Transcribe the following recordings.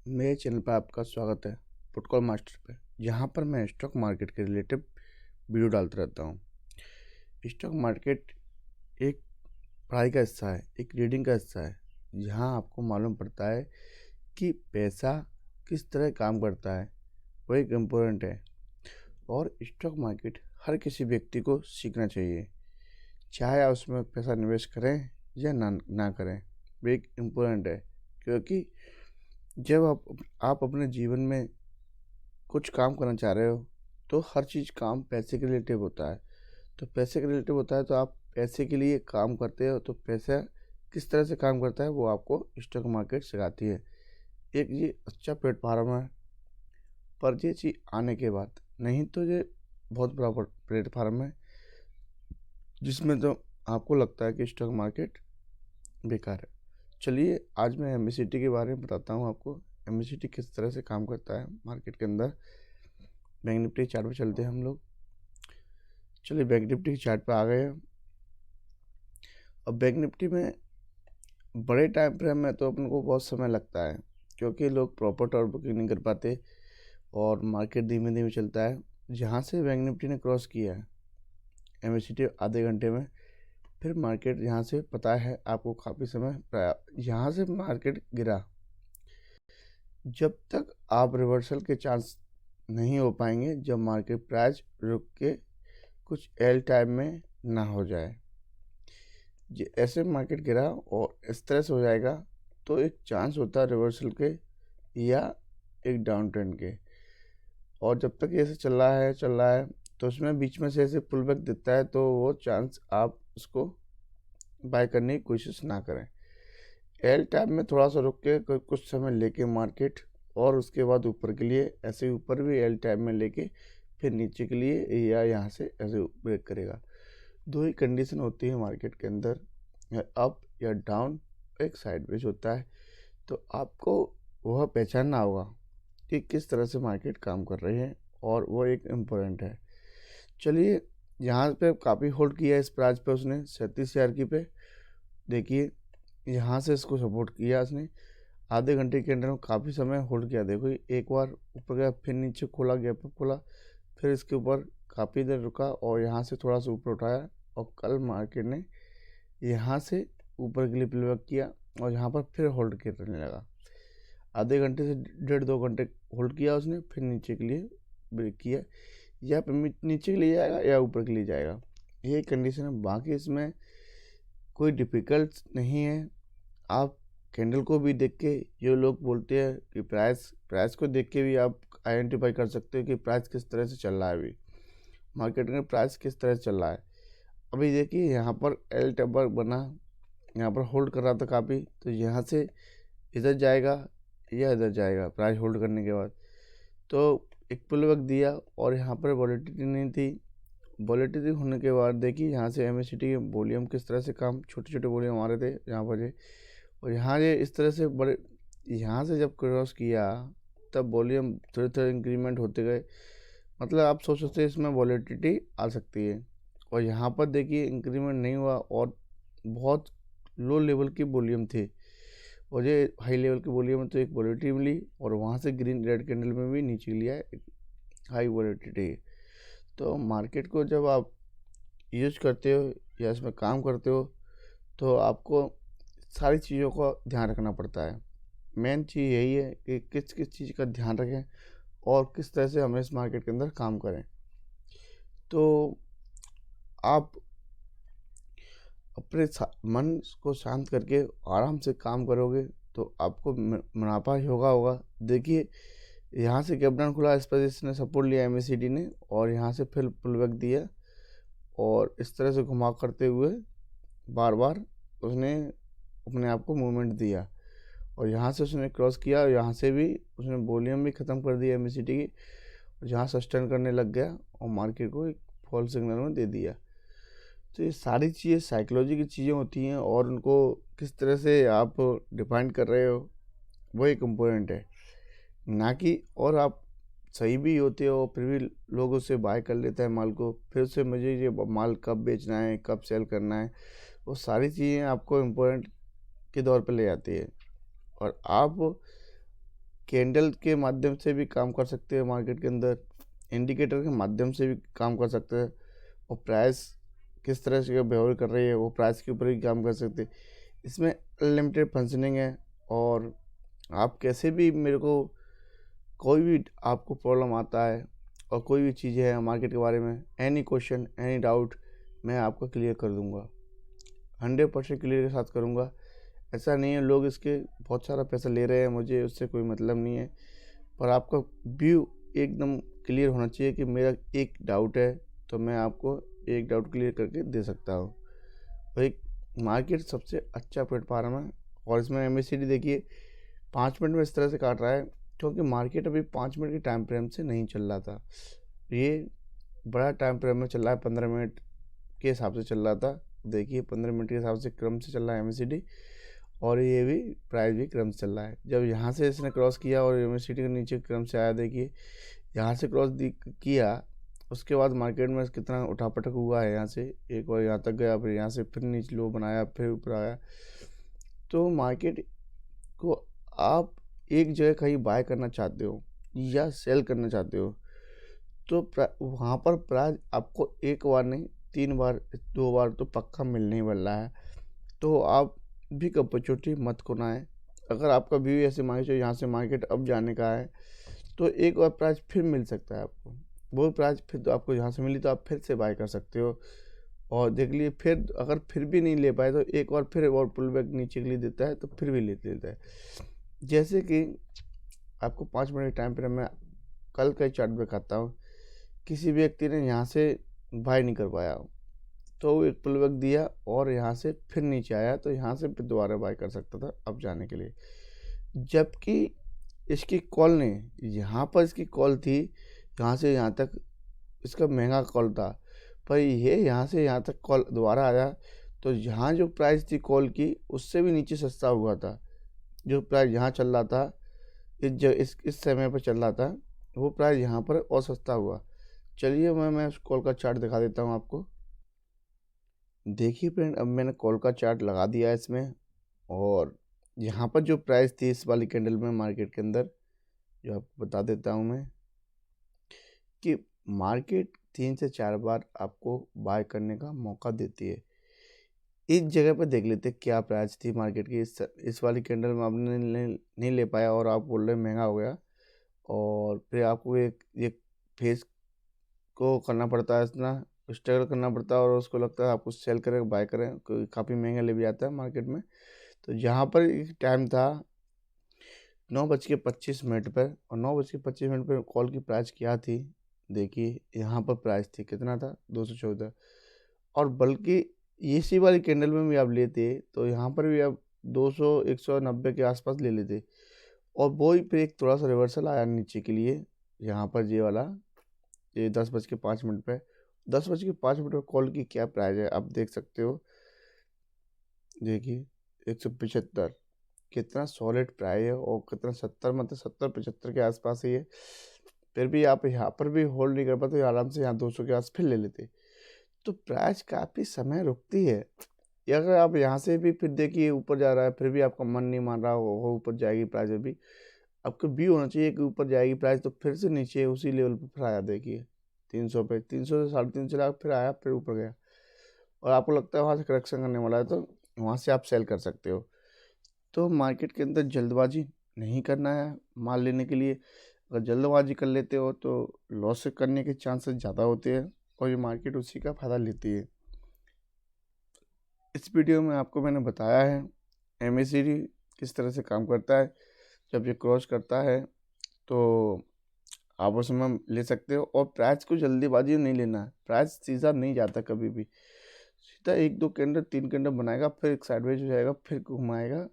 मेरे चैनल पर आपका स्वागत है फुटकॉल मास्टर पे। जहाँ पर मैं स्टॉक मार्केट के रिलेटिव वीडियो डालता रहता हूँ। स्टॉक मार्केट एक पढ़ाई का हिस्सा है, एक रीडिंग का हिस्सा है, जहाँ आपको मालूम पड़ता है कि पैसा किस तरह काम करता है। वो एक इम्पोर्टेंट है और स्टॉक मार्केट हर किसी व्यक्ति को सीखना चाहिए, चाहे आप उसमें पैसा निवेश करें या ना करें। वो एक इम्पोर्टेंट है, क्योंकि जब आप अपने जीवन में कुछ काम करना चाह रहे हो तो हर चीज़ काम पैसे के रिलेटिव होता है। तो पैसे के रिलेटिव होता है तो आप पैसे के लिए काम करते हो, तो पैसा किस तरह से काम करता है वो आपको स्टॉक मार्केट सिखाती है। एक ये अच्छा प्लेटफार्म है, पर ये चीज़ आने के बाद, नहीं तो ये बहुत बड़ा प्लेटफार्म है जिसमें तो आपको लगता है कि स्टॉक मार्केट बेकार है। चलिए आज मैं एमएससीटी के बारे में बताता हूँ आपको। एमएससीटी किस तरह से काम करता है मार्केट के अंदर। बैंक निफ्टी चार्ट पे चलते हैं हम लोग। चलिए बैंक निफ्टी के चार्ट पे आ गए हैं। अब बैंक निफ्टी में बड़े टाइम फ्रेम में तो अपन को बहुत समय लगता है, क्योंकि लोग प्रॉपर टॉप बुकिंग नहीं कर पाते और मार्केट धीमे धीमे चलता है। जहाँ से बैंक निफ्टी ने क्रॉस किया है एमएससीटी आधे घंटे में, फिर मार्केट यहाँ से पता है आपको काफ़ी समय यहाँ से मार्केट गिरा। जब तक आप रिवर्सल के चांस नहीं हो पाएंगे जब मार्केट प्राइस रुक के कुछ एल टाइम में ना हो जाए। ऐसे मार्केट गिरा और इस तरह से हो जाएगा तो एक चांस होता है रिवर्सल के या एक डाउन ट्रेंड के। और जब तक ऐसे चल रहा है तो उसमें बीच में से ऐसे पुल बैक देता है, तो वो चांस आप उसको बाय करने की कोशिश ना करें। एल टाइम में थोड़ा सा रुक के कुछ समय लेके मार्केट, और उसके बाद ऊपर के लिए ऐसे ऊपर भी एल टाइम में लेके फिर नीचे के लिए या यहाँ से ऐसे ब्रेक करेगा। दो ही कंडीशन होती है मार्केट के अंदर, या अप या डाउन, एक साइडवेज होता है। तो आपको वह पहचानना होगा कि किस तरह से मार्केट काम कर रही है, और वो एक इम्पोर्टेंट है। चलिए यहाँ पे काफ़ी होल्ड किया इस प्राइस पे उसने 37,000 की पे। देखिए यहाँ से इसको सपोर्ट किया उसने आधे घंटे के अंदर में, काफ़ी समय होल्ड किया। देखो एक बार ऊपर गया, फिर नीचे खोला, गैप अप खोला, फिर इसके ऊपर काफ़ी देर रुका और यहाँ से थोड़ा सा ऊपर उठाया, और कल मार्केट ने यहाँ से ऊपर के लिए पुलबैक किया और यहाँ पर फिर होल्ड करने लगा। आधे घंटे से 1.5-2 घंटे होल्ड किया उसने, फिर नीचे के लिए ब्रेक किया। या नीचे के लिए जाएगा या ऊपर के लिए जाएगा, ये कंडीशन है। बाकी इसमें कोई डिफ़िकल्ट नहीं है। आप कैंडल को भी देख के, जो लोग बोलते हैं कि प्राइस को देख के भी आप आइडेंटिफाई कर सकते हो कि प्राइस किस तरह से चल रहा है। अभी मार्केट में प्राइस किस तरह से चल रहा है। अभी देखिए यहाँ पर एल टेबर बना, यहाँ पर होल्ड कर रहा था काफ़ी, तो यहाँ से इधर जाएगा या इधर जाएगा प्राइस होल्ड करने के बाद। तो एक पुल बैक दिया और यहाँ पर वॉलेटिलिटी नहीं थी। वॉलेटिलिटी होने के बाद देखिए यहाँ से एमएससीटी के वॉल्यूम किस तरह से काम, छोटे छोटे वॉल्यूम आ रहे थे यहाँ पर ये, और यहाँ ये इस तरह से बड़े, यहाँ से जब क्रॉस किया तब वॉल्यूम थोड़े थोड़े इंक्रीमेंट होते गए। मतलब आप सोच सकते हैं इसमें वॉलेटिलिटी आ सकती है। और यहाँ पर देखिए इंक्रीमेंट नहीं हुआ और बहुत लो लेवल की वॉल्यूम थी, और ये हाई लेवल की वॉल्यूम में तो एक वॉलेटिलिटी मिली, और वहाँ से ग्रीन रेड कैंडल में भी नीचे लिया है, एक हाई वॉलेटिलिटी। तो मार्केट को जब आप यूज करते हो या इसमें काम करते हो तो आपको सारी चीज़ों का ध्यान रखना पड़ता है। मेन चीज़ यही है कि किस किस चीज़ का ध्यान रखें और किस तरह से हमें इस मार्केट के अंदर काम करें। तो आप अपने मन को शांत करके आराम से काम करोगे तो आपको मुनाफा ही होगा। देखिए यहाँ से गैप डाउन खुला, इस पर इसने सपोर्ट लिया एमएससीडी ने, और यहाँ से फिर पुल बैक दिया, और इस तरह से घुमा करते हुए बार बार उसने अपने आप को मूवमेंट दिया, और यहाँ से उसने क्रॉस किया, यहाँ से भी उसने वॉल्यूम भी ख़त्म कर दिया एमएससीडी की, और जहाँ सस्टेन करने लग गया और मार्केट को एक फॉल सिग्नल में दे दिया। तो ये सारी चीज़ें साइकोलॉजी की चीज़ें होती हैं, और उनको किस तरह से आप डिफाइन कर रहे हो वो एक इम्पोर्टेंट है, ना कि और आप सही भी होते हो फिर भी लोग उससे बाय कर लेते हैं माल को, फिर उससे मुझे ये माल कब बेचना है, कब सेल करना है, वो सारी चीज़ें आपको इम्पोर्टेंट के दौर पे ले जाती है। और आप कैंडल के माध्यम से भी काम कर सकते हैं मार्केट के अंदर, इंडिकेटर के माध्यम से भी काम कर सकते हैं, और प्राइस किस तरह से बिहेव कर रही है वो प्राइस के ऊपर भी काम कर सकते हैं। इसमें अनलिमिटेड फंक्शनिंग है, और आप कैसे भी मेरे को कोई भी आपको प्रॉब्लम आता है और कोई भी चीज़ें हैं मार्केट के बारे में, एनी क्वेश्चन एनी डाउट, मैं आपको क्लियर कर दूंगा, 100% क्लियर के साथ करूंगा। ऐसा नहीं है लोग इसके बहुत सारा पैसा ले रहे हैं, मुझे उससे कोई मतलब नहीं है, पर आपका व्यू एकदम क्लियर होना चाहिए कि मेरा एक डाउट है तो मैं आपको एक डाउट क्लियर करके दे सकता हूँ। भाई मार्केट सबसे अच्छा प्लेटफार्म है, और इसमें एमएससीडी देखिए 5 मिनट में इस तरह से काट रहा है, क्योंकि मार्केट अभी 5 मिनट के टाइम फ्रेम से नहीं चल रहा था, ये बड़ा टाइम फ्रेम में चल रहा है, 15 मिनट के हिसाब से चल रहा था। देखिए 15 मिनट के हिसाब से क्रम से चल रहा है एमएससीडी, और ये भी प्राइस भी क्रम से चल रहा है। जब यहाँ से इसने क्रॉस किया और एमएससीडी के नीचे क्रम से आया, देखिए यहाँ से क्रॉस किया, उसके बाद मार्केट में कितना उठापटक हुआ है, यहाँ से एक बार यहाँ तक गया, फिर यहाँ से फिर नीचे लो बनाया, फिर ऊपर आया। तो मार्केट को आप एक जगह कहीं बाय करना चाहते हो या सेल करना चाहते हो, तो वहाँ पर प्राइस आपको एक बार नहीं 3 बार 2 बार तो पक्का मिलने ही वाला है। तो आप भी अपॉर्चुनिटी मत खोना। अगर आपका व्यू ऐसे मान के चलो यहाँ से मार्केट अब जाने का है, तो एक बार प्राइस फिर मिल सकता है आपको, वो प्राइस फिर तो आपको यहाँ से मिली तो आप फिर से बाय कर सकते हो। और देख लिए फिर अगर फिर भी नहीं ले पाए तो एक बार फिर और पुल बैक नीचे के लिए देता है तो फिर भी ले लेता है। जैसे कि आपको 5 मिनट टाइम पर मैं कल का चार्ट दिखाता हूँ, किसी व्यक्ति ने यहाँ से बाय नहीं कर पाया, तो वो एक पुल बैक दिया और यहाँ से फिर नीचे आया, तो यहाँ से फिर दोबारा बाय कर सकता था अब जाने के लिए। जबकि इसकी कॉल ने यहाँ पर इसकी कॉल थी, यहाँ से यहाँ तक इसका महंगा कॉल था, पर ये यहाँ से यहाँ तक कॉल दोबारा आया, तो यहाँ जो प्राइस थी कॉल की उससे भी नीचे सस्ता हुआ था। जो प्राइस यहाँ चल रहा था इस समय पर चल रहा था, वो प्राइस यहाँ पर और सस्ता हुआ। चलिए मैं उस कॉल का चार्ट दिखा देता हूँ आपको। देखिए फ्रेंड, अब मैंने कॉल का चार्ट लगा दिया है इसमें, और यहाँ पर जो प्राइस थी इस वाली कैंडल में मार्केट के अंदर, जो आपको बता देता हूँ मैं कि मार्केट 3 से 4 बार आपको बाय करने का मौका देती है। इस जगह पर देख लेते क्या प्राइस थी मार्केट की, इस वाली कैंडल में आपने नहीं ले पाया और आप बोल रहे महंगा हो गया, और फिर आपको एक फेस को करना पड़ता है, इतना स्ट्रगल करना पड़ता है, और उसको लगता है आपको सेल करें बाय करें, काफ़ी महंगा ले भी आता है मार्केट में। तो यहाँ पर एक टाइम था 9:25 पर, और 9:25 पर कॉल की प्राइस क्या थी, देखिए यहाँ पर प्राइस थी कितना था 214, और बल्कि इसी वाली कैंडल में भी आप लेते तो यहाँ पर भी आप 200 190 के आसपास ले लेते, और वो ही फिर एक थोड़ा सा रिवर्सल आया नीचे के लिए, यहाँ पर ये वाला ये 10:05 पे 10:05 पर कॉल की क्या प्राइस है आप देख सकते हो। देखिए 175 कितना सॉलिड प्राइस है, और कितना 70 मतलब 70-75 के आसपास ही है, फिर भी आप यहाँ पर भी होल्ड नहीं कर पाते, आराम से यहाँ 200 के आस फिर ले लेते। तो प्राइस काफ़ी समय रुकती है। या अगर आप यहाँ से भी फिर देखिए ऊपर जा रहा है, फिर भी आपका मन नहीं मान रहा हो ऊपर जाएगी प्राइस, अभी आपको व्यू होना चाहिए कि ऊपर जाएगी प्राइस, तो फिर से नीचे उसी लेवल पर फिर आया, देखिए 300 पे, 300 से 350 चला, फिर आया, फिर ऊपर गया, और आपको लगता है वहाँ से करेक्शन करने वाला है, तो वहाँ से आप सेल कर सकते हो। तो मार्केट के अंदर जल्दबाजी नहीं करना है माल लेने के लिए। अगर जल्दबाजी कर लेते हो तो लॉस करने के चांसेस ज़्यादा होते हैं, और ये मार्केट उसी का फ़ायदा लेती है। इस वीडियो में आपको मैंने बताया है एमएससीडी किस तरह से काम करता है। जब ये क्रॉस करता है तो आप उसमें ले सकते हो, और प्राइस को जल्दीबाजी नहीं लेना है, प्राइस सीधा नहीं जाता कभी भी, सीधा 1 2 कैंडल 3 कैंडल बनाएगा, फिर एक साइडवेज हो जाएगा, फिर घुमाएगा।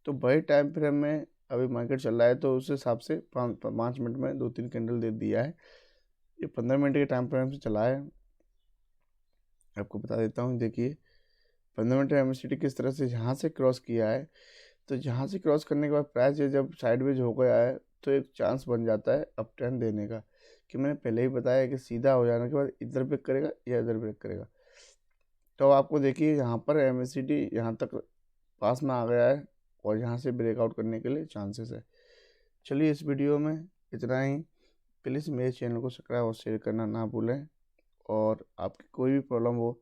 तो बड़े टाइम फ्रेम में अभी मार्केट चल रहा है, तो उस हिसाब से 5 मिनट में 2 3 कैंडल दे दिया है। ये 15 मिनट के टाइम फ्रेम से चला है, आपको बता देता हूँ। देखिए 15 मिनट एमएससीडी किस तरह से जहाँ से क्रॉस किया है, तो जहाँ से क्रॉस करने के बाद प्राइस जब साइडवेज हो गया है, तो एक चांस बन जाता है अप ट्रेंड देने का, कि मैंने पहले ही बताया कि सीधा हो जाने के बाद इधर ब्रेक करेगा या इधर ब्रेक करेगा। तो आपको देखिए यहाँ पर एमएससीडी यहाँ तक पास में आ गया है, और यहाँ से ब्रेकआउट करने के लिए चांसेस है। चलिए इस वीडियो में इतना ही। प्लीज़ मेरे चैनल को सब्सक्राइब और शेयर करना ना भूलें। और आपकी कोई भी प्रॉब्लम हो,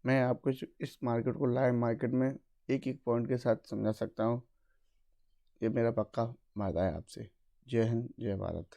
मैं आपको इस मार्केट को लाइव मार्केट में एक एक पॉइंट के साथ समझा सकता हूँ। ये मेरा पक्का वादा है आपसे। जय हिंद, जय भारत।